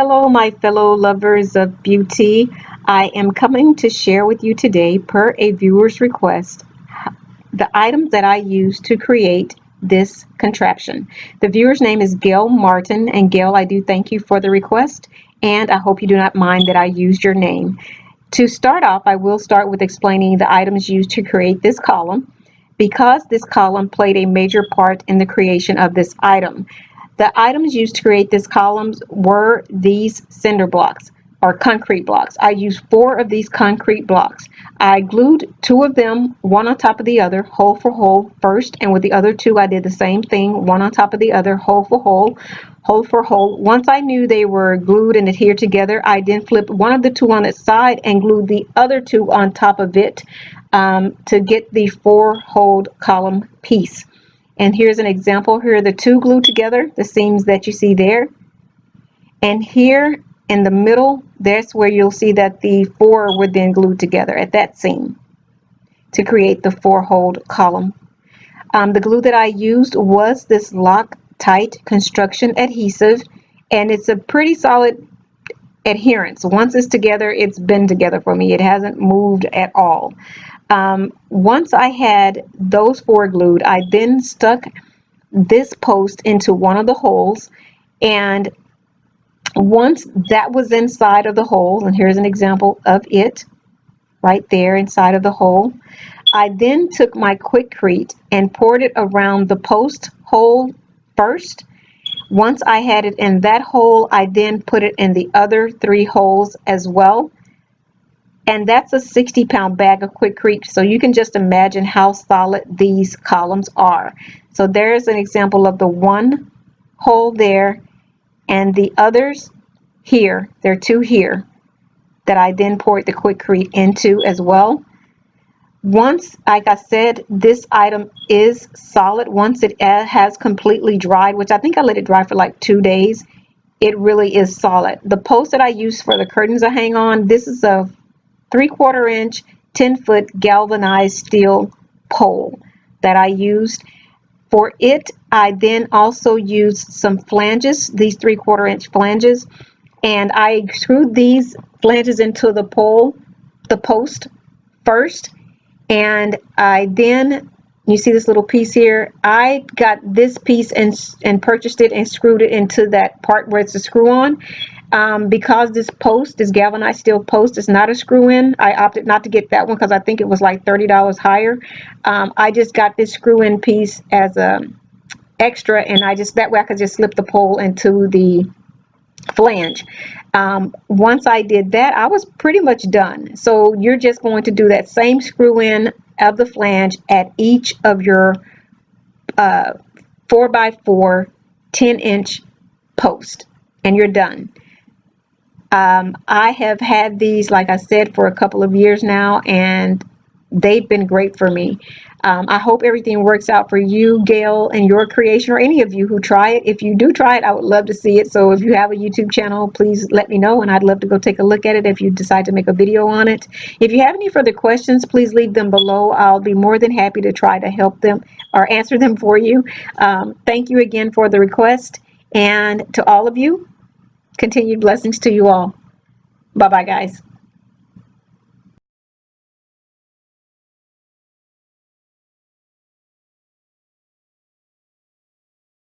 Hello, my fellow lovers of beauty. I am coming to share with you today, per a viewer's request, the items that I use to create this contraption. The viewer's name is Gail Martin, and Gail, I do thank you for the request, and I hope you do not mind that I used your name. To start off, I will start with explaining the items used to create this column, because this column played a major part in the creation of this item. The items used to create this columns were these cinder blocks or concrete blocks. I used 4 of these concrete blocks. I glued 2 of them, one on top of the other, hole for hole first, and with the other 2 I did the same thing, one on top of the other, hole for hole, hole for hole. Once I knew they were glued and adhered together, I then flipped one of the 2 on its side and glued the other 2 on top of it to get the 4-hole column piece. And here's an example. Here are the 2 glued together, the seams that you see there. And here in the middle, that's where you'll see that the 4 were then glued together at that seam to create the 4-hole column. The glue that I used was this Loctite construction adhesive, and it's a pretty solid adherence. Once it's together, it's been together for me. It hasn't moved at all. Once I had those 4 glued, I then stuck this post into one of the holes, and once that was inside of the hole, and here's an example of it right there inside of the hole, I then took my Quikrete and poured it around the post hole first. Once I had it in that hole, I then put it in the other 3 holes as well. And that's a 60-pound bag of Quikrete, so you can just imagine how solid these columns are. So there's an example of the 1 hole there, and the others here, there are 2 here that I then poured the Quikrete into as well. Once, like I said, this item is solid. Once it has completely dried, which I think I let it dry for like 2 days, it really is solid. The post that I used for the curtains to hang on, this is a 3/4 inch 10-foot galvanized steel pole that I used. For it, I then also used some flanges, these 3/4 inch flanges, and I screwed these flanges into the pole, the post first, and I then, you see this little piece here, I got this piece and purchased it and screwed it into that part where it's a screw on. Because this post, this galvanized steel post, is not a screw-in, I opted not to get that one because I think it was like $30 higher. I just got this screw-in piece as a extra, and that way I could just slip the pole into the flange. Once I did that, I was pretty much done. So you're just going to do that same screw-in of the flange at each of your 4x4 10-inch post, and you're done. I have had these, like I said, for a couple of years now, and they've been great for me. I hope everything works out for you, Gail, and your creation, or any of you who try it. If you do try it, I would love to see it. So if you have a YouTube channel, please let me know, and I'd love to go take a look at it if you decide to make a video on it. If you have any further questions, please leave them below. I'll be more than happy to try to help them or answer them for you. Thank you again for the request, and to all of you, continued blessings to you all. Bye-bye, guys.